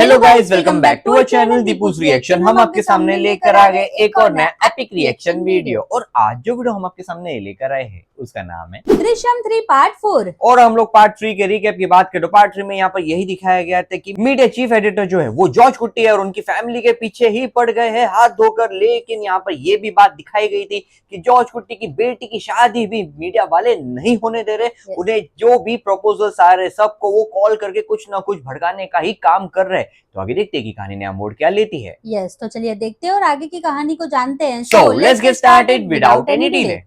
Hello guys, welcome back to our channel Deepu's reaction. हम आपके सामने लेकर आ गए एक और नया एपिक रिएक्शन वीडियो। और आज जो वीडियो हम आपके सामने लेकर आए हैं उसका नाम है दृश्यम 3 पार्ट 4। और हम लोग पार्ट 3 के रिकैप की बात करें तो पार्ट 3 में यहाँ पर यही दिखाया गया था कि मीडिया चीफ एडिटर जो है वो जॉर्ज कुट्टी है और उनकी फैमिली के पीछे ही पड़ गए हैं हाथ धोकर। लेकिन यहाँ पर ये भी बात दिखाई गई थी कि जॉर्ज कुट्टी की बेटी की शादी भी मीडिया वाले नहीं होने दे रहे। उन्हें जो भी प्रपोजल्स आ रहे सबको वो कॉल करके कुछ ना कुछ भड़काने का ही काम कर रहे। तो आगे देखते हैं कि कहानी नया मोड़ क्या लेती है। यस, तो चलिए देखते हैं और आगे की कहानी को जानते हैं। So let's get started without any delay.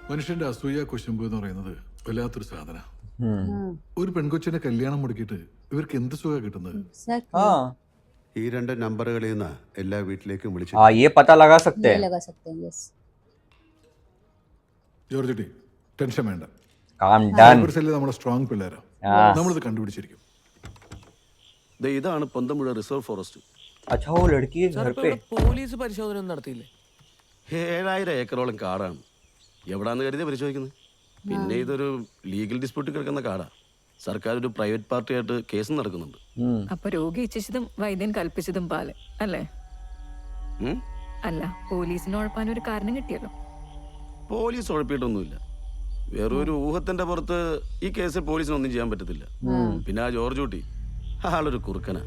മനുഷ്യന്റെ അസൂയ കുശുമ്പ് എന്ന് പറയുന്നത് വല്ലാത്തൊരു സാധന. ഒരു പെൺകൊച്ചിന്റെ കല്യാണം മുടക്കിയിട്ട് ഇവർക്ക് എന്ത് സുഖ കിട്ടുന്നത്? ഈ രണ്ട് നമ്പറുകളിൽ നിന്ന് എല്ലാ വീട്ടിലേക്കും വിളിച്ചു. हाँ, ये पता लगा सकते हैं. लगा सकते हैं, यस. ജോർജ് ടി, ടെൻഷൻ വേണ്ട. Calm down. നമ്മുടെ സ്ട്രോങ് പിള്ളേരാ. നമ്മളിത് കണ്ടുപിടിച്ചിരിക്കും. ഇതാണ് പൊന്തമ്പുഴ റിസർവ് ഫോറസ്റ്റ്. अच्छा, वो लड़की है घर पे. പോലീസ് പരിശോധന നടത്തിയില്ലേ? 7000 ഏക്കറോളം കാടാണ്. എവിടാന്ന് കരുതി പരിശോധിക്കുന്നത്? പിന്നെ ഇതൊരു ലീഗൽ ഡിസ്പ്യൂട്ട് കിടക്കുന്ന കാടാ. സർക്കാർ ഒരു പ്രൈവറ്റ് പാർട്ടിയായിട്ട് കേസ് നടക്കുന്നുണ്ട്. അപ്പൊ രോഗി ഇച്ഛിച്ചതും വൈദ്യൻ കൽപ്പിച്ചതും പാല് അല്ലേ? അല്ല, പോലീസിന് ഉഴപ്പാൻ ഒരു കാരണം കിട്ടിയല്ലോ. പോലീസ് ഉഴപ്പിയിട്ടൊന്നുമില്ല. വേറൊരു ഊഹത്തിന്റെ പുറത്ത് ഈ കേസിൽ പോലീസിനൊന്നും ചെയ്യാൻ പറ്റത്തില്ല. പിന്നെ ആ ജോർജ് കുട്ടി ആളൊരു കുറുക്കനാ.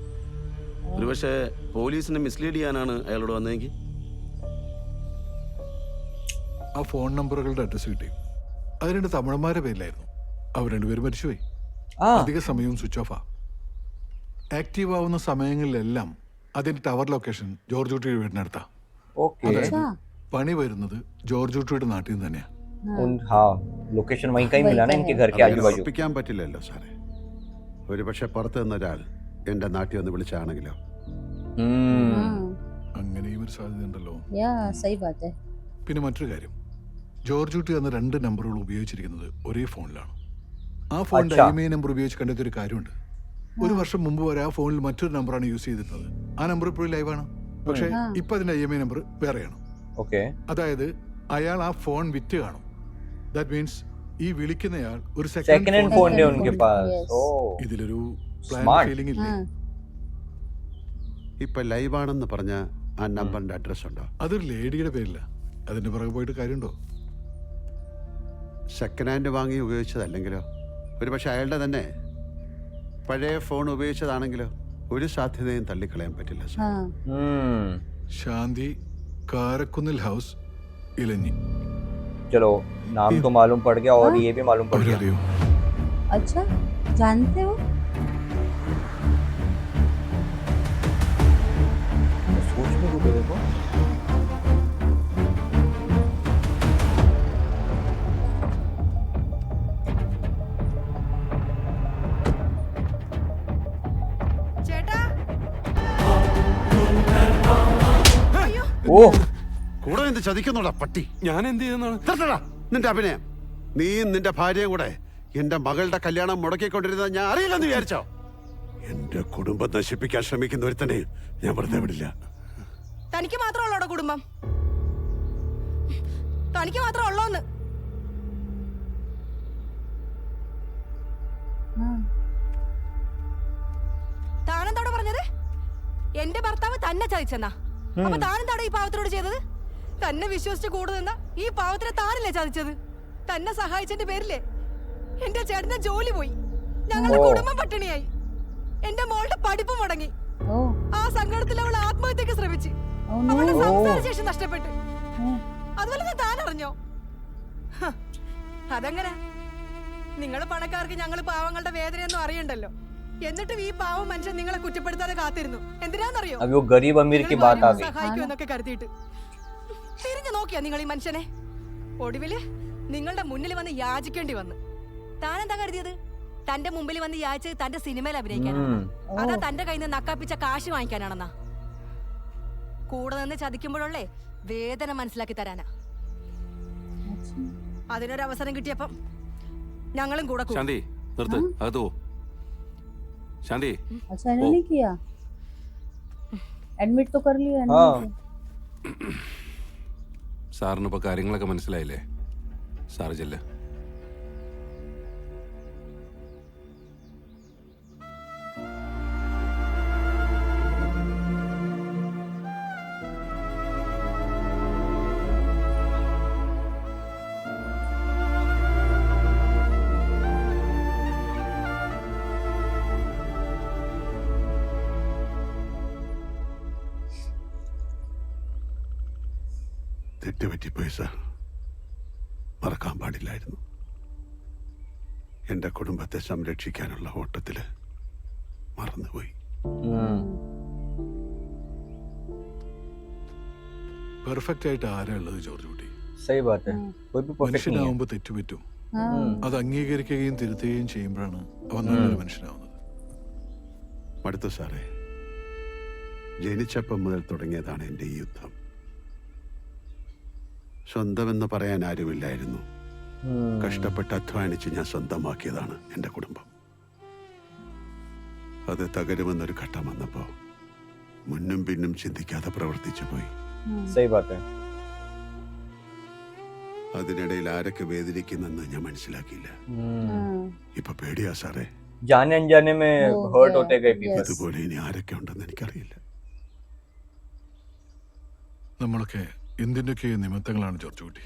ഒരുപക്ഷെ പോലീസിനെ മിസ്ലീഡ് ചെയ്യാനാണ് അയാളോട് വന്നതെങ്കിൽ. ആ ഫോൺ നമ്പറുകളുടെ അഡ്രസ് കിട്ടി. അത് രണ്ട് തമിഴന്മാരുടെ പേരിലായിരുന്നു. അവർ രണ്ടുപേരും മരിച്ചുപോയി. അധിക സമയവും സ്വിച്ച് ഓഫാ. ആക്റ്റീവ് ആവുന്ന സമയങ്ങളിലെല്ലാം അതിന്റെ ടവർ ലൊക്കേഷൻ ജോർജ് കുട്ടിയുടെ വീടിനടുത്താ. പണി വരുന്നത് ജോർജ് കുട്ടിയുടെ നാട്ടിൽ നിന്ന് തന്നെയാ. लोकेशन वहीं कहीं मिला ना इनके घर के आजू बाजू. ഉറപ്പിക്കാൻ പറ്റില്ലല്ലോ സാറേ. ഒരുപക്ഷെ പുറത്തു നിന്നൊരാൾ എന്റെ നാട്ടിൽ വന്ന് വിളിച്ചാണെങ്കിലോ? അങ്ങനെയും ഒരു സാധ്യത ഉണ്ടല്ലോ. പിന്നെ മറ്റൊരു കാര്യം, ജോർജ് കുട്ടി അന്ന് രണ്ട് നമ്പറുകൾ ഉപയോഗിച്ചിരിക്കുന്നത് ഒരേ ഫോണിലാണ്. ആ ഫോണിന്റെ IMEI നമ്പർ ഉപയോഗിച്ച് കണ്ടെത്തിയൊരു കാര്യമുണ്ട്. ഒരു വർഷം മുമ്പ് വരെ ആ ഫോണിൽ മറ്റൊരു നമ്പറാണ് യൂസ് ചെയ്തിരുന്നത്. ആ നമ്പർ ഇപ്പോഴും ലൈവാണ്. പക്ഷെ ഇപ്പൊ അതിന്റെ IMEI നമ്പർ വേറെയാണ്. അതായത് അയാൾ ആ ഫോൺ വിറ്റ് കാണും. ദാറ്റ് മീൻസ് ഈ വിളിക്കുന്നയാൾ ഒരു സെക്കൻഡ് ഫോൺ ഇതിലൊരു ഫീലിംഗ് ഇല്ലേ? ഇപ്പൊ ലൈവാണെന്ന് പറഞ്ഞ ആ നമ്പറിന്റെ അഡ്രസ് ഉണ്ടോ? അതൊരു ലേഡിയുടെ പേരില്ല. അതിന്റെ പുറകെ പോയിട്ട് കാര്യമുണ്ടോ? സെക്കൻഡ് ഹാൻഡ് വാങ്ങി ഉപയോഗിച്ചതല്ലെങ്കിലോ? ഒരുപക്ഷെ അയാളുടെ തന്നെ പഴയ ഫോൺ ഉപയോഗിച്ചതാണെങ്കിലോ? ഒരു സാധ്യതയും തള്ളിക്കളയാൻ പറ്റില്ല സാർ. ശാന്തി, കാരക്കുന്നിൽ ഹൗസ്, ഇലഞ്ഞി. चलो, नाम तो मालूम पड़ गया और ये भी मालूम पड़ गया. अच्छा, जानते हो? सोचने को देखो. ചേട്ടാ, ഓ, കൂടെ എന്ത് ചതിക്കുന്നുടാ പട്ടി? ഞാൻ എന്ത് ചെയ്യുന്നതാണ് നിന്റെ അഭിനയം? നീയും നിന്റെ ഭാര്യയും കൂടെ എന്റെ മകളുടെ കല്യാണം മുടക്കിക്കൊണ്ടിരുന്നത് ഞാൻ അറിയില്ലെന്ന് വിചാരിച്ചോ? എന്റെ കുടുംബം നശിപ്പിക്കാൻ ശ്രമിക്കുന്ന ഒരുത്തനെ ഞാൻ വെറുതെ വിടില്ല. തനിക്ക് മാത്രമുള്ളോ കുടുംബം? തനിക്ക് മാത്രം ഉള്ളോന്ന്? താനെന്താടോ പറഞ്ഞത്? എന്റെ ഭർത്താവ് തന്നെ ചതിച്ചെന്നാ? അപ്പൊ താനെന്താടോ ഈ പാവത്തിനോട് ചെയ്തത്? തന്നെ വിശ്വസിച്ച് കൂടെ നിന്ന ഈ പാവത്തിനെ താനല്ലേ ചതിച്ചത്? തന്നെ സഹായിച്ചതിന്റെ പേരില്ലേ എന്റെ ചേട്ടന്റെ ജോലി പോയി, ഞങ്ങളുടെ കുടുംബം പട്ടിണിയായി, എന്റെ മോളുടെ പഠിപ്പ് മുടങ്ങി. ആ സങ്കടത്തിൽ അവൾ ആത്മഹത്യക്ക് ശ്രമിച്ച് അവളുടെ സംസാരശേഷി നഷ്ടപ്പെട്ടു. അതുപോലെ താൻ അറിഞ്ഞോ? അതെങ്ങനെ? നിങ്ങള് പണക്കാർക്ക് ഞങ്ങള് പാവങ്ങളുടെ വേദനയൊന്നും അറിയണ്ടല്ലോ. എന്നിട്ടും ഈ പാവം മനുഷ്യൻ നിങ്ങളെ കുറ്റപ്പെടുത്താതെ കാത്തിരുന്നു. എന്തിനാന്നറിയോ? സഹായിക്കുമെന്നൊക്കെ കരുതിയിട്ട് തിരിഞ്ഞു നോക്കിയാ നിങ്ങൾ ഈ മനുഷ്യനെ? ഒടുവില് നിങ്ങളുടെ മുന്നിൽ വന്ന് യാചിക്കേണ്ടി വന്നു. താനെന്താ കരുതിയത്? തന്റെ മുമ്പിൽ വന്ന് യാചിച്ചത് തന്റെ സിനിമയിൽ അഭിനയിക്കാനാണ്? അതാ തന്റെ കയ്യിൽ നിന്ന് നക്കാപ്പിച്ച കാശ് വാങ്ങിക്കാനാണെന്നാ? കൂടെ നിന്ന് ചതിക്കുമ്പോഴല്ലേ വേദന മനസ്സിലാക്കി തരാനാ? അതിനൊരു അവസരം കിട്ടിയപ്പം ഞങ്ങളും കൂടെ ശാന്തി നിർത്ത്, അതോ ശാന്തി. अच्छा नहीं किया, एडमिट तो कर लिया ना. സാറിന് ഇപ്പൊ കാര്യങ്ങളൊക്കെ മനസ്സിലായില്ലേ? സാറ് ചെല്ല്. തെറ്റുപറ്റിപ്പോയി സാർ. മറക്കാൻ പാടില്ലായിരുന്നു. എൻ്റെ കുടുംബത്തെ സംരക്ഷിക്കാനുള്ള ഓട്ടത്തിൽ മറന്നുപോയി. പെർഫെക്റ്റ് ആയിട്ട് ആരാ ഉള്ളത് ജോർജ് കുട്ടി? सही बात है, कोई भी परफेक्ट नहीं है. മനുഷ്യനാവുമ്പോ തെറ്റുപറ്റും. അത് അംഗീകരിക്കുകയും തിരുത്തുകയും ചെയ്യുമ്പോഴാണ് അവൻ നല്ലൊരു മനുഷ്യനാവുന്നത്. മടുത്തു സാറേ. ജനിച്ചപ്പം മുതൽ തുടങ്ങിയതാണ് എൻ്റെ ഈ യുദ്ധം. സ്വന്തമെന്ന് പറയാൻ ആരുമില്ലായിരുന്നു. കഷ്ടപ്പെട്ട് അധ്വാനിച്ച് ഞാൻ സ്വന്തമാക്കിയതാണ് എൻ്റെ കുടുംബം. അത് തകരുമെന്നൊരു ഘട്ടം വന്നപ്പോ മുന്നും പിന്നും ചിന്തിക്കാതെ പ്രവർത്തിച്ചു പോയി. सही बात है. അതിനിടയിൽ ആരൊക്കെ വേദനിക്കുന്നെന്ന് ഞാൻ മനസ്സിലാക്കിയില്ല. ഇപ്പൊ പേടിയാ സാറേ. जाने अनजाने में हर्ट होते गए पीपल. ഇതുപോലെ ഇനി ആരൊക്കെ ഉണ്ടെന്ന് എനിക്കറിയില്ല. നമ്മളൊക്കെ എന്തിൻ്റെയൊക്കെ നിമിത്തങ്ങളാണ് ജോർജ് കുട്ടി.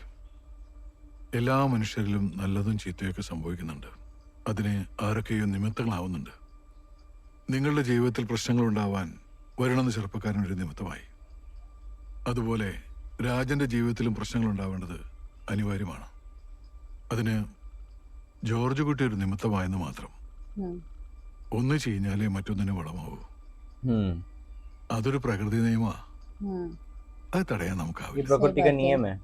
എല്ലാ മനുഷ്യരിലും നല്ലതും ചീത്തയൊക്കെ സംഭവിക്കുന്നുണ്ട്. അതിന് ആരൊക്കെയോ നിമിത്തങ്ങളാവുന്നുണ്ട്. നിങ്ങളുടെ ജീവിതത്തിൽ പ്രശ്നങ്ങൾ ഉണ്ടാവാൻ വരണമെന്ന് ചെറുപ്പക്കാരനൊരു നിമിത്തമായി. അതുപോലെ രാജന്റെ ജീവിതത്തിലും പ്രശ്നങ്ങൾ ഉണ്ടാവേണ്ടത് അനിവാര്യമാണ്. അതിന് ജോർജ് കുട്ടി ഒരു നിമിത്തമായെന്ന് മാത്രം. ഒന്ന് കഴിഞ്ഞാലേ മറ്റൊന്നിന് വളമാവൂ. അതൊരു പ്രകൃതി നിയമമാ. അത് തടയാൻ ये നമുക്കാവില്ല. प्रकृति का नियम है.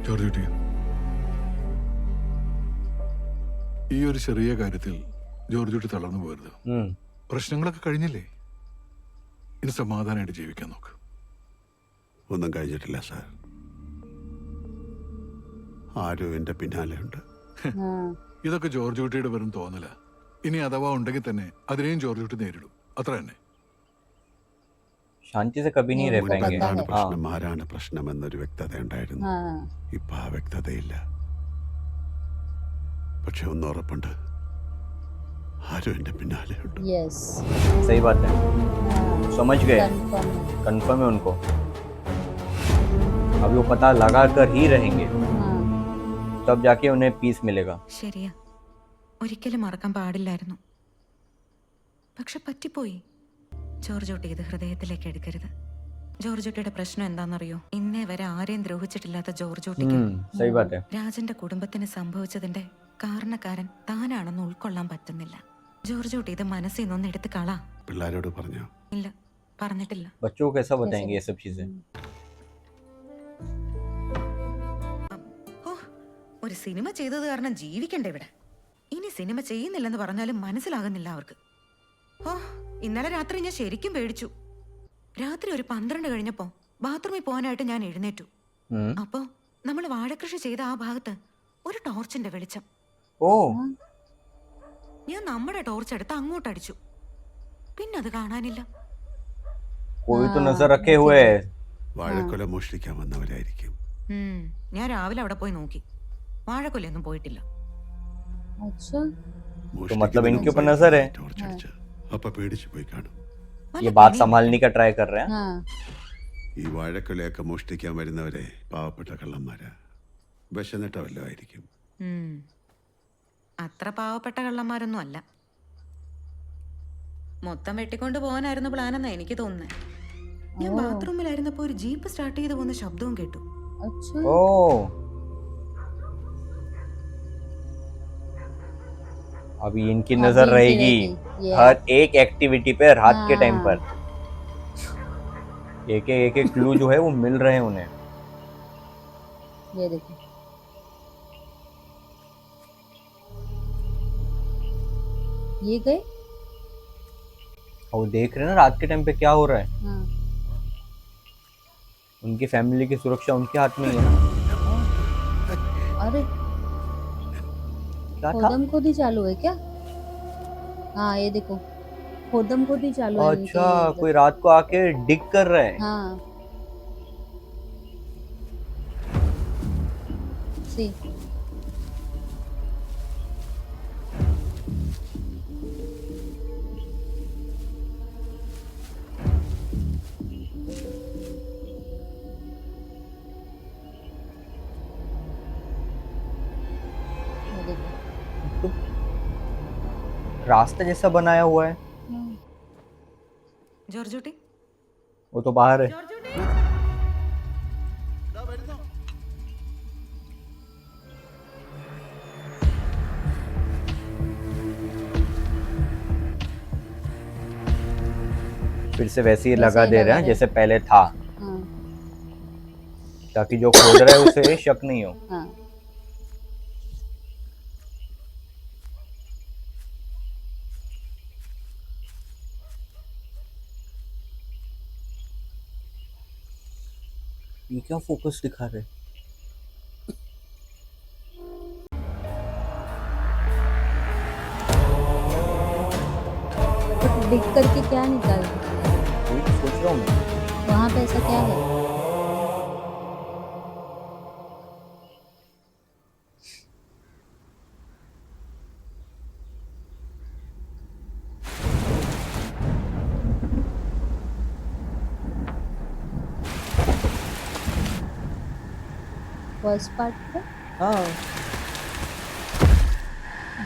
ജോർജ് കുട്ടി, ഈ ഒരു ചെറിയ കാര്യത്തിൽ ജോർജ് കുട്ടി തളർന്നു പോകരുത്. പ്രശ്നങ്ങളൊക്കെ കഴിഞ്ഞില്ലേ? ഇനി സമാധാനമായിട്ട് ജീവിക്കാൻ നോക്ക്. ഒന്നും കഴിഞ്ഞിട്ടില്ല സാർ. ആരും എൻ്റെ പിന്നാലെ ഉണ്ട്. ഇതൊക്കെ ജോർജ് കുട്ടിയുടെ വെറും തോന്നല. ഇനി അഥവാ ഉണ്ടെങ്കിൽ തന്നെ അതിനെയും ജോർജ് കുട്ടി നേരിടും. അത്ര തന്നെ. शांति से कभी नहीं रह पाएंगे. എന്താണ് പ്രശ്നം, ആരാണ് പ്രശ്നം എന്നൊരു വ്യക്തത ഉണ്ടായിരുന്നു. ഇപ്പൊ ആ വ്യക്തതയില്ല. പക്ഷെ ഒന്ന് ഉറപ്പുണ്ട്, ആരും എൻ്റെ പിന്നാലെ ഉണ്ട്. यस, सही बात है. समझ गए, कंफर्म है उनको. अभी वो पता लगा कर ही रहेंगे, तब जाके उन्हें पीस मिलेगा. ശരിയാ, ഒരിക്കലും മറക്കാൻ പാടില്ലായിരുന്നു. പക്ഷെ പറ്റിപ്പോയി. ജോർജ് കുട്ടി ഇത് ഹൃദയത്തിലേക്ക് എടുക്കരുത്. ജോർജ് കുട്ടിയുടെ പ്രശ്നം എന്താണെന്നറിയോ? ഇന്നേ വരെ ആരെയും ദ്രോഹിച്ചിട്ടില്ലാത്ത ജോർജ് കുട്ടിക്ക് सही बात है. രാജന്റെ കുടുംബത്തിന് സംഭവിച്ചതിന്റെ കാരണക്കാരൻ താനാണെന്ന് ഉൾക്കൊള്ളാൻ പറ്റുന്നില്ല. ജോർജ് കുട്ടി ഇത് മനസ്സിൽ നിന്നൊന്ന് എടുത്ത് കളാ. പിള്ളേരോട് പറഞ്ഞോ? ഇല്ല, പറഞ്ഞിട്ടില്ല. बच्चों को कैसा बताएंगे ये सब चीजें? ഓ, ഒരു സിനിമ ചെയ്തത് കാരണം ജീവിക്കണ്ടേ ഇവിടെ? ഇനി സിനിമ ചെയ്യുന്നില്ലെന്ന് പറഞ്ഞാലും മനസ്സിലാകുന്നില്ല അവർക്ക്. ഓ, ഇന്നലെ രാത്രി ഞാൻ ശരിക്കും പേടിച്ചു. രാത്രി ഒരു 12 കഴിഞ്ഞപ്പോ ബാത്റൂമിൽ പോകാനായിട്ട് ഞാൻ എഴുന്നേറ്റു. അപ്പോ നമ്മൾ വാഴകൃഷി ചെയ്ത ആ ഭാഗത്ത് ഒരു ടോർച്ചിന്റെ വെളിച്ചം. ओ, ഞാൻ നമ്മുടെ ടോർച്ച് എടുത്ത് അങ്ങോട്ട് അടിച്ചു. പിന്നെ അത് കാണാനില്ല. कोई तो नजर रखे हुए है. വാഴക്കൊല മോഷ്ടിക്കാൻ വന്നവരായിരിക്കും. ഞാൻ രാവിലെ അവിടെ പോയി നോക്കി. വാഴക്കൊല്ലൊന്നും പോയിട്ടില്ല. अच्छा, तो मतलब इनके ऊपर नजर है. ടോർച്ച് അടിച്ച് അപ്പൊ പേടിച്ചു പോയി കാണും. ये बात संभालने का ट्राई कर रहे हैं. हाँ, ഈ വാഴക്കൊലയൊക്കെ മോഷ്ടിക്കാൻ വരുന്നവരെ പാവപ്പെട്ട കള്ളന്മാരാ. വിശന്നിട്ട വല്ലതും ആയിരിക്കും. അത്ര പാവപ്പെട്ട കള്ളന്മാരൊന്നും അല്ല. മൊത്തം വെട്ടിക്കൊണ്ട് പോകാനായിരുന്നു പ്ലാനെന്നാ എനിക്ക് തോന്നുന്നത്. ഞാൻ ബാത്റൂമിലായിരുന്നപ്പോ ഒരു ജീപ്പ് സ്റ്റാർട്ട് ചെയ്ത് പോകുന്ന ശബ്ദവും കേട്ടു. अच्छा, ओ, अभी इनकी नजर अभी रहेगी ये हर एक एक्टिविटी पे, रात के टाइम पर. एक क्लू जो है वो मिल रहे हैं उन्हें. ये देखो, ये गए. और वो देख रहे हैं ना रात के टाइम पे क्या हो रहा है. हाँ, उनकी फैमिली की सुरक्षा उनके हाथ में ही है ना. अरे क्या था? खोदम खोदी चालू है क्या? हाँ, ये देखो, खोदम खोदी चालू है इनके अच्छा, इधर. कोई रात को आके डिग कर रहा है. हाँ, सी, ये देखो, रास्ता जैसा बनाया हुआ है, हाँ, ജോർജൂട്ടി वो तो बाहर है। फिर से वैसे ही वैसे लगा ही दे लगा रहे हैं रहे। जैसे पहले था, हाँ, ताकि जो खोद रहा है उसे शक नहीं हो। हाँ। ये क्या फोकस दिखा रहे? तो डिग करके क्या निकाल वही तो सोच रहा हूँ मैं। वहाँ पे ऐसा क्या है? फर्स्ट पार्ट पे हाँ,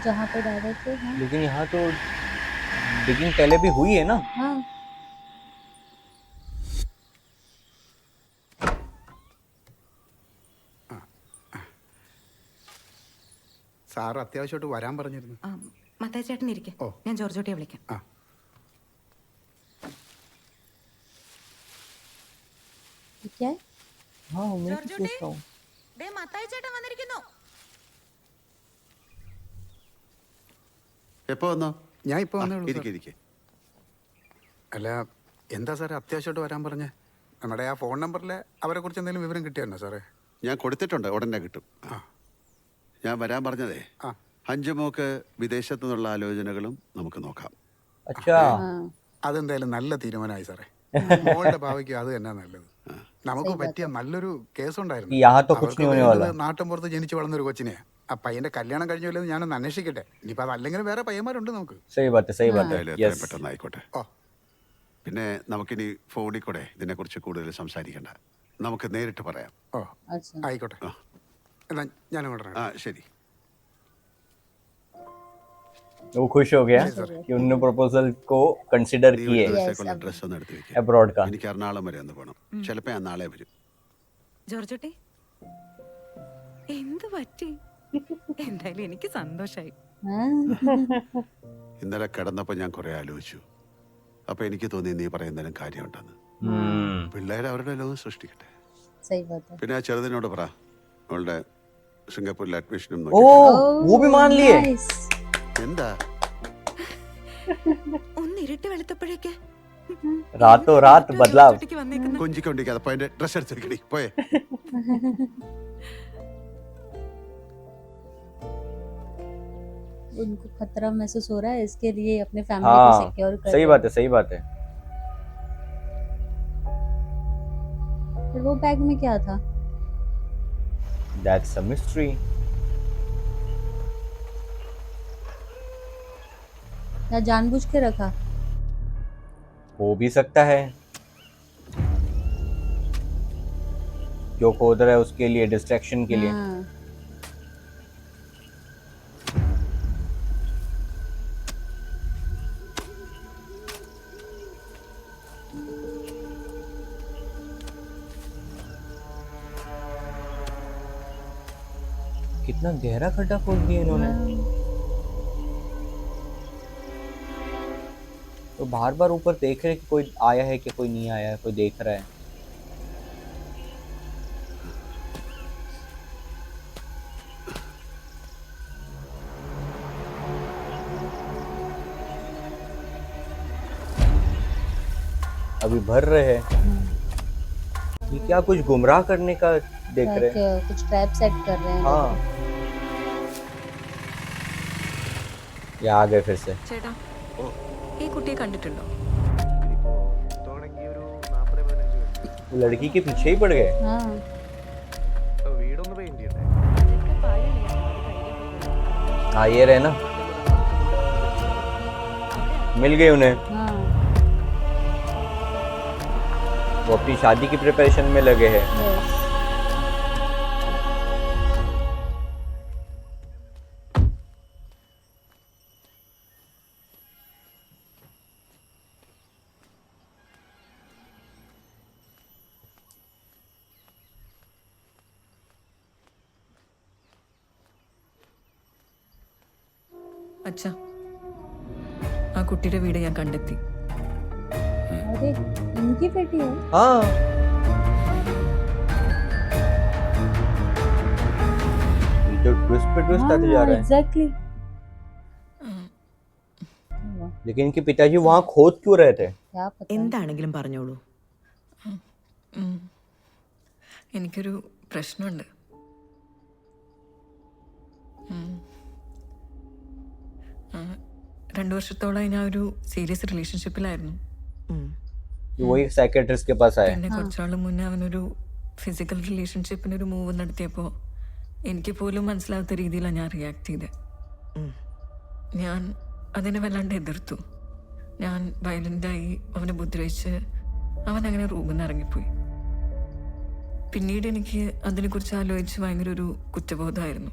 जहाँ पे डाले थे। हाँ, लेकिन यहाँ तो डिगिंग पहले भी हुई है ना। हाँ। സാർ അത്യാവശ്യമായിട്ട് വരാൻ പറഞ്ഞിരുന്നു. മത്തായി ചേട്ടൻ ഇരിക്കെ, ഓ. ഞാൻ ജോർജൂട്ടിയെ വിളിക്കാം. ആ ये क्या है? हाँ, मैं भी सोच रहा हूँ। ദേ മത്തായി ചേട്ടൻ വന്നിരിക്കുന്നു. എപ്പോ വന്നോ? ഞാൻ ഇപ്പോൾ വന്നേ ഉള്ളൂ സാർ. ഇരിക്കെ. അല്ല എന്താ സാറേ അത്യാവശ്യമായിട്ട് വരാൻ പറഞ്ഞേ? നമ്മുടെ ആ ഫോൺ നമ്പറിൽ അവരെ കുറിച്ച് എന്തെങ്കിലും വിവരം കിട്ടിയായിരുന്നോ സാറേ? ഞാൻ കൊടുത്തിട്ടുണ്ട്, ഉടനെ കിട്ടും. ആ ഞാൻ വരാൻ പറഞ്ഞതേ ആ അഞ്ചുമോക്ക് വിദേശത്തു നിന്നുള്ള ആലോചനകളും നമുക്ക് നോക്കാം. अच्छा, हाँ, അതെന്തായാലും നല്ല തീരുമാനമായി സാറേ. മോളുടെ ഭാവിക്ക് അത് തന്നെ നല്ലത്. നമുക്ക് പറ്റിയ നല്ലൊരു കേസുണ്ടായിരുന്നു. कि यहाँ तो कुछ അവർക്ക് नहीं होने വേണ്ടത് वाला। നാട്ടിൻ പുറത്ത് ജനിച്ചു വളർന്നൊരു കൊച്ചിനെ. ആ പയ്യന്റെ കല്യാണം കഴിഞ്ഞല്ലോ ഞാനൊന്ന് അന്വേഷിക്കട്ടെ. ഇനിയിപ്പോൾ അതല്ലെങ്കിൽ വേറെ പയ്യന്മാരുണ്ട് നമുക്ക്. सही बात है, सही बात है। എന്തായാലും എത്രയും यस, പെട്ടെന്ന് ആയിക്കോട്ടെ. ഓ പിന്നെ നമുക്കിനി ഫോണിൽ കൂടെ ഇതിനെക്കുറിച്ച് കൂടുതൽ സംസാരിക്കണ്ട, നമുക്ക് നേരിട്ട് പറയാം. ഓ अच्छा। ആയിക്കോട്ടെ. ആ. എന്നാ ഞാനിങ്ങോട്ട് ആ ശരി. वो खुश हो गया कि उन्होंने प्रपोजल को कंसिडर നീ किए ഒരു Yes, ദിവസത്തേക്കുള്ള अब- ഡ്രസ്സ് ഒന്ന് എടുത്ത് വെക്കാം. अब्रॉड का। എനിക്ക് എറണാകുളം വരെ ഒന്ന് പോകണം. ചിലപ്പോൾ ഞാൻ നാളെ വരും. ജോർജൂട്ടി എന്ത് പറ്റി? എന്തായാലും എനിക്ക് സന്തോഷായി. हाँ, ഇന്നലെ കിടന്നപ്പോൾ ഞാൻ കുറെ ആലോചിച്ചു. അപ്പൊ എനിക്ക് തോന്നി നീ പറയുന്നതിനും കാര്യമുണ്ടെന്ന്. പിള്ളേർ അവരുടെ ലോകം സൃഷ്ടിക്കട്ടെ. सही बात है। പിന്നെ ആ ചെറുതിനോട് പറ അവളുടെ സിംഗപ്പൂരിലെ അഡ്മിഷനും ओ, वो भी मान लिए। नाइस। എന്താ ഒന്ന് ഇരുട്ട് വെളുത്തപ്പോഴേക്ക് रातों रात बदलाव। ജോർജൂട്ടിക്ക് വന്നേക്കുന്നു. കൊഞ്ചിക്കൊണ്ടിരിക്കാതെ അപ്പൊ അതിന്റെ ഡ്രസ് എടുത്ത് വെക്കടി പോയെ. उनको खतरा महसूस हो रहा है, इसके लिए अपने फैमिली को हाँ, सिक्योर कर सही रहे बात है, सही बात है। हैं। फिर वो बैग में क्या था? That's a mystery. या जानबूझ के रखा? हो भी सकता है, जो खोद रहा है उसके लिए, डिस्ट्रैक्शन के लिए। हाँ, कितना गहरा खड्डा खोद दिया इन्होंने। तो बार बार ऊपर देख रहे कि कोई आया है कि कोई नहीं आया है, कोई देख रहा है। अभी भर रहे हैं। ये क्या कुछ गुमराह करने का देख रहे हैं? लाइक कुछ ट्रैप सेट कर रहे हैं। हाँ, ये आ गए फिर से। ചേട്ടാ ഈ കുട്ടിയെ കണ്ടിട്ടുണ്ടോ? वो लड़की के पीछे ही पड़ गए। हाँ, हाँ, ये रहे ना, मिल गए उन्हें। हाँ। वो अपनी शादी की प्रिपरेशन में लगे हैं। यस। അച്ഛാ, ആ കുട്ടിയുടെ വീട് ഞാൻ കണ്ടെത്തി. अरे इनकी बेटी है? हाँ ये तो ट्विस्ट पे ट्विस्ट आते जा रहा है। एग्जैक्टली। लेकिन इनके पिताजी वहाँ खोद क्यों रहे थे? क्या पता। എന്താണെങ്കിലും പറഞ്ഞോളൂ. എനിക്കൊരു പ്രശ്നമുണ്ട്. 2 വർഷത്തോളമായി ഞാൻ ഒരു സീരിയസ് റിലേഷൻഷിപ്പിലായിരുന്നു. वो एक साइकेट्रिस्ट के पास आए। പിന്നെ കുറച്ചാൾ മുന്നേ അവനൊരു ഫിസിക്കൽ റിലേഷൻഷിപ്പിനൊരു മൂവ് നടത്തിയപ്പോൾ എനിക്ക് പോലും മനസ്സിലാവാത്ത രീതിയിലാണ് ഞാൻ റിയാക്ട് ചെയ്തത്. ഞാൻ അതിനെ വല്ലാണ്ട് എതിർത്തു. ഞാൻ വയലൻ്റായി അവനെ ഉപദ്രവിച്ച് അവൻ അങ്ങനെ റൂമിൽ നിന്ന് ഇറങ്ങിപ്പോയി. പിന്നീട് എനിക്ക് അതിനെക്കുറിച്ച് ആലോചിച്ച് ഭയങ്കര ഒരു കുറ്റബോധമായിരുന്നു.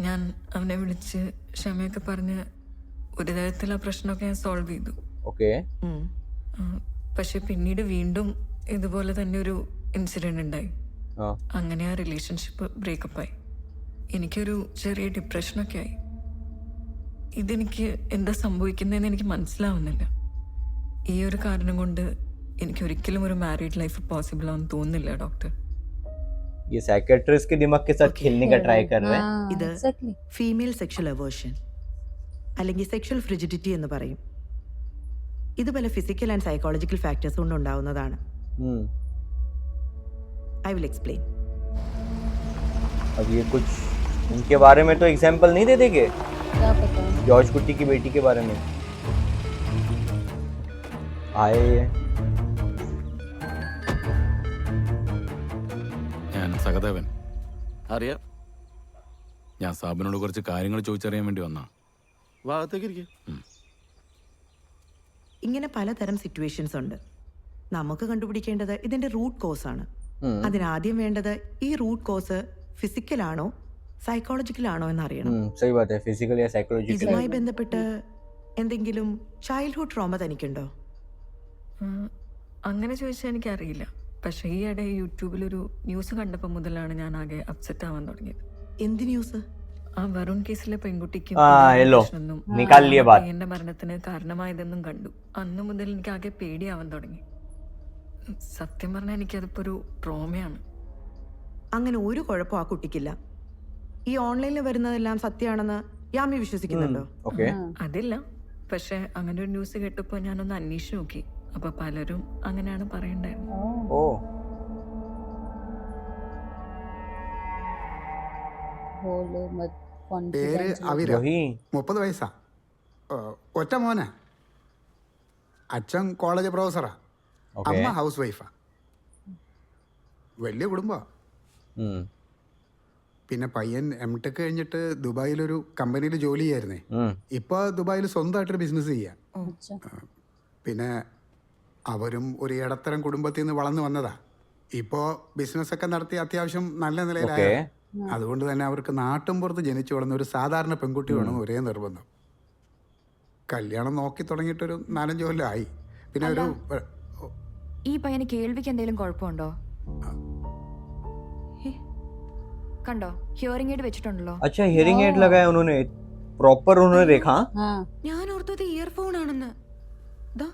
ഞാൻ അവനെ വിളിച്ച് ക്ഷമയൊക്കെ പറഞ്ഞ് ഒരു തരത്തിൽ ആ പ്രശ്നമൊക്കെ ഞാൻ സോൾവ് ചെയ്തു. ओके പക്ഷെ പിന്നീട് വീണ്ടും ഇതുപോലെ തന്നെ ഒരു ഇൻസിഡന്റ് ഉണ്ടായി. हाँ അങ്ങനെ ആ റിലേഷൻഷിപ്പ് ബ്രേക്കപ്പായി. എനിക്കൊരു ചെറിയ ഡിപ്രഷനൊക്കെ ആയി. ഇതെനിക്ക് എന്താ സംഭവിക്കുന്നതെന്ന് എനിക്ക് മനസ്സിലാവുന്നില്ല. ഈ ഒരു കാരണം കൊണ്ട് എനിക്ക് ഒരിക്കലും ഒരു മാരീഡ് ലൈഫ് പോസിബിൾ ആണെന്ന് തോന്നുന്നില്ല ഡോക്ടർ. ये साइकेट्रिस्ट के दिमाग के साथ खेलने का ट्राई कर रहे हैं। हाँ, ഇത് exactly. ഫീമെയിൽ സെക്ഷൽ അവേർഷൻ അല്ലെങ്കിൽ സെക്ഷൽ ഫ്രിജിഡിറ്റി എന്ന് പറയും. ഇത് പല ഫിസിക്കൽ ആൻഡ് സൈക്കോളജിക്കൽ ഫാക്ടേഴ്സ് കൊണ്ട് ഉണ്ടാവുന്നതാണ്. I will explain. अब ये कुछ इनके बारे में तो एग्जाम्पल नहीं दे देंगे? क्या पता। जॉर्ज कुट्टी की बेटी के बारे में आए ये। ഞാൻ സഹദേവൻ. അറിയാം. ഞാൻ സാബിനോട് കുറച്ച് കാര്യങ്ങൾ ചോദിച്ചറിയാൻ വേണ്ടി വന്നാ. ഭാഗത്തേക്ക് ഇരിക്കുക. ഇങ്ങനെ പലതരം സിറ്റുവേഷൻസ് ഉണ്ട്. നമുക്ക് കണ്ടുപിടിക്കേണ്ടത് ഇതിന്റെ റൂട്ട് കോസ് ആണ്. അതിനാദ്യം വേണ്ടത് ഈ റൂട്ട് കോസ് ഫിസിക്കൽ ആണോ സൈക്കോളജിക്കൽ ആണോ എന്ന് അറിയണം. सही बात है, फिजिकल या साइकोलॉजिकल। ഇതുമായി ബന്ധപ്പെട്ട് എന്തെങ്കിലും ചൈൽഡ്ഹുഡ് ട്രോമ തനിക്കുണ്ടോ? അങ്ങനെ ചോദിച്ചാൽ എനിക്കറിയില്ല. പക്ഷേ ഈ ഇടെ യൂട്യൂബിലൊരു ന്യൂസ് കണ്ടപ്പോൾ മുതലാണ് ഞാൻ ആകെ അപ്സെറ്റ് ആവാൻ തുടങ്ങിയത്. എന്ത് ന്യൂസ്? ആ വരുൺ കേസിലെ പെൺകുട്ടിക്ക് येलो निकाल लिए बात। പയ്യന്റെ മരണത്തിന് കാരണമായതെന്നും കണ്ടു. അന്ന് മുതൽ എനിക്ക് ആകെ പേടിയാവാൻ തുടങ്ങി. സത്യം പറഞ്ഞാൽ എനിക്കതിപ്പോ ഒരു ട്രോമയാണ്. അങ്ങനെ ഒരു കുഴപ്പം ആ കുട്ടിക്കില്ല. ഈ ഓൺലൈനിൽ വരുന്നതെല്ലാം സത്യമാണെന്ന് യാമി വിശ്വസിക്കുന്നുണ്ടോ? ओके അതില്ല. പക്ഷെ അങ്ങനെ ഒരു ന്യൂസ് കേട്ടപ്പോൾ ഞാനൊന്ന് അന്വേഷിച്ച് നോക്കി. അപ്പൊ പലരും അങ്ങനെയാണ് പറയണ്ടായിരുന്നു. ओ बोलो मत। പേര് confidential। അവിര, वही 30 വയസ്സാ. ഒറ്റ മോനാ. അച്ഛൻ കോളേജ് പ്രൊഫസറാ, ओके അമ്മ ഹൗസ് വൈഫാ. വലിയ കുടുംബാ. പിന്നെ പയ്യൻ M.Tech കഴിഞ്ഞിട്ട് ദുബായിലൊരു കമ്പനിയിൽ ജോലി ചെയ്യായിരുന്നേ. ഇപ്പോൾ ദുബായിൽ സ്വന്തമായിട്ടൊരു ബിസിനസ് ചെയ്യാം. अच्छा। പിന്നെ അവരും ഒരു ഇടത്തരം കുടുംബത്തിൽ നിന്ന് വളർന്നു വന്നതാ. ഇപ്പോൾ ബിസിനസ്സൊക്കെ നടത്തി അത്യാവശ്യം നല്ല നിലയിലായ. ओके അതുകൊണ്ട് തന്നെ അവർക്ക് നാട്ടിൻപുറത്ത് ജനിച്ചു വളർന്ന ഒരു സാധാരണ പെൺകുട്ടി വേണം ഒരേ നിർബന്ധം. കല്യാണം നോക്കി തുടങ്ങിയിട്ടൊരു 4-5 കൊല്ലമായി. പിന്നെ ഒരു ഈ പയ്യന് കേൾവിക്ക് എന്തെങ്കിലും കുഴപ്പമുണ്ടോ? കണ്ടോ, ഹിയറിംഗ് എയ്ഡ് വെച്ചിട്ടുണ്ടല്ലോ. अच्छा हियरिंग एड लगाया उन्होंने, प्रॉपर उन्होंने देखा। हाँ ഞാൻ ഓർത്തത് ഇയർഫോൺ ആണെന്ന്. ദാ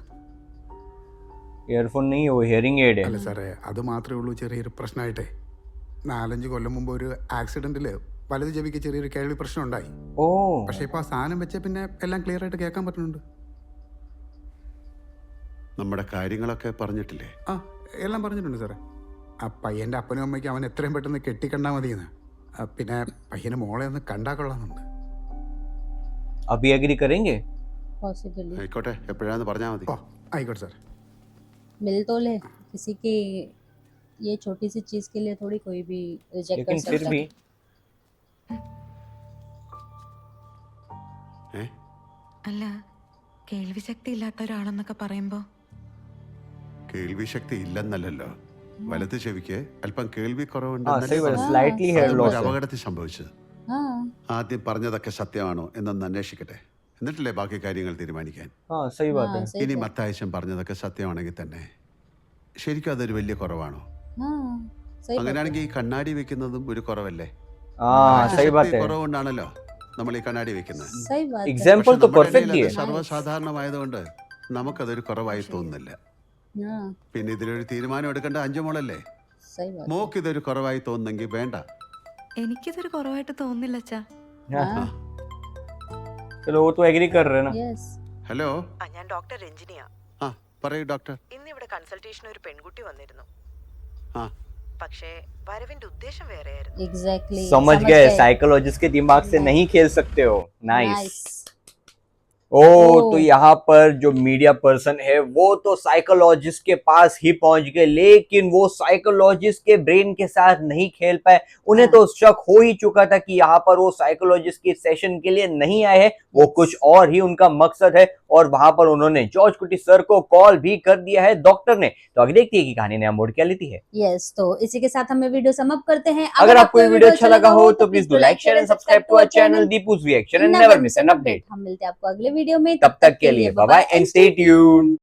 ईयरफोन नहीं है, वो हियरिंग एड है। അല്ല സാറേ, അത് മാത്രമേ ഉള്ളൂ ചെറിയൊരു പ്രശ്നമായിട്ടേ. 4-5 കൊല്ലം മുമ്പ് ഒരു ആക്സിഡന്റിൽ വലത് ചെവിക്ക് ചെറിയൊരു കേൾവി പ്രശ്നം ഉണ്ടായി. ओ പക്ഷേ ഇപ്പോൾ ആ സാധനം വെച്ച പിന്നെ എല്ലാം ക്ലിയർ ആയിട്ട് കേൾക്കാൻ പറ്റുന്നുണ്ട്. നമ്മുടെ കാര്യങ്ങളൊക്കെ പറഞ്ഞിട്ടില്ലേ? ആ എല്ലാം പറഞ്ഞിട്ടുണ്ട് സാറേ. ആ പയ്യൻ്റെ അപ്പനും അമ്മയ്ക്കും അവൻ എത്രയും പെട്ടെന്ന് കെട്ടിക്കണ്ടാൽ മതിയെന്ന്. പിന്നെ പയ്യന് മോളെ ഒന്ന് കണ്ടാൽ കൊള്ളാമെന്നുണ്ട്. अभी एग्री करेंगे? पॉसिबली ആയിക്കോട്ടെ, എപ്പോഴാന്ന് പറഞ്ഞാൽ മതി. ഓ ആയിക്കോട്ടെ സാർ. मिल तो ले किसी की, ये छोटी सी चीज के लिए थोड़ी कोई भी रिजेक्ट कर लेकिन फिर सकता भी है। ഏ അല്ല, കേൾവി ശക്തി ഇല്ലാത്ത ഒരാളെന്നൊക്കെ പറയുമ്പോ കേൾവി ശക്തി ഇല്ലെന്നല്ലല്ലോ, വലത് ചെവിക്ക് അല്പം കേൾവി हाँ കുറവുണ്ടെന്നല്ലേ सही बात, പറഞ്ഞത്? स्लाइटली हेयर അതും लॉस ഒരു है। അപകടത്തിൽ സംഭവിച്ചത്. हाँ ആദ്യം പറഞ്ഞതൊക്കെ സത്യമാണോ എന്നൊന്ന് അന്വേഷിക്കട്ടെ, എന്നിട്ടല്ലേ ബാക്കി കാര്യങ്ങൾ തീരുമാനിക്കാൻ. हाँ सही बात है। हाँ सही ഇനി बात। മത്തായിച്ചൻ പറഞ്ഞതൊക്കെ സത്യമാണെങ്കിൽ തന്നെ ശരിക്കും അതൊരു വലിയ കുറവാണോ? हाँ सही बात है। അങ്ങനെയാണെങ്കിൽ ഈ കണ്ണാടി വെക്കുന്നതും ഒരു കുറവല്ലേ? हाँ सही बात है। കുറവുകൊണ്ടാണല്ലോ നമ്മൾ ഈ കണ്ണാടി വെക്കുന്നത്. सही बात है। एग्जाम्पल तो परफेक्ट അത് दिए। സർവ്വസാധാരണമായതുകൊണ്ട് നമുക്കതൊരു കുറവായി തോന്നുന്നില്ല. हाँ, പിന്നെ ഇതിലൊരു തീരുമാനം എടുക്കേണ്ട അഞ്ചുമോളല്ലേ. सही बात है। മോക്ക് ഇതൊരു കുറവായി തോന്നുന്നെങ്കിൽ വേണ്ട. എനിക്കിതൊരു കുറവായിട്ട് തോന്നുന്നില്ല അച്ഛാ. हाँ, चलो वो तो एग्री कर रहे हैं ना। yes, ഹലോ, ഞാൻ ഡോക്ടർ രഞ്ജിനിയാ. ആ പറയൂ ഡോക്ടർ. ഇന്ന് ഇവിടെ കൺസൾട്ടേഷന് ഒരു പെൺകുട്ടി വന്നിരുന്നു. ആ പക്ഷേ വരവിന്റെ ഉദ്ദേശം വേറെയായിരുന്നു. exactly, समझ गए, साइकोलॉजिस्ट के दिमाग से नहीं खेल सकते हो। नाइस। Nice. ओ तो यहाँ पर जो मीडिया पर्सन है वो तो साइकोलॉजिस्ट के पास ही पहुंच गए, लेकिन वो साइकोलॉजिस्ट के ब्रेन के साथ नहीं खेल पाए। उन्हें तो शक हो ही चुका था कि यहाँ पर वो साइकोलॉजिस्ट के सेशन के लिए नहीं आए हैं, वो कुछ और ही उनका मकसद है। और वहां पर उन्होंने जॉर्ज कुटी सर को कॉल भी कर दिया है डॉक्टर ने। तो आगे देखते हैं कि कहानी नया मोड़ क्या लेती है। यस, तो इसी के साथ हमें वीडियो समाप्त करते हैं। अगर आपको ये वीडियो अच्छा लगा हो तो please do like, share and subscribe to our channel Deepu's reaction and never miss an update. हम मिलते हैं आपको अगले वीडियो में, तब तक के लिए bye bye and stay tuned.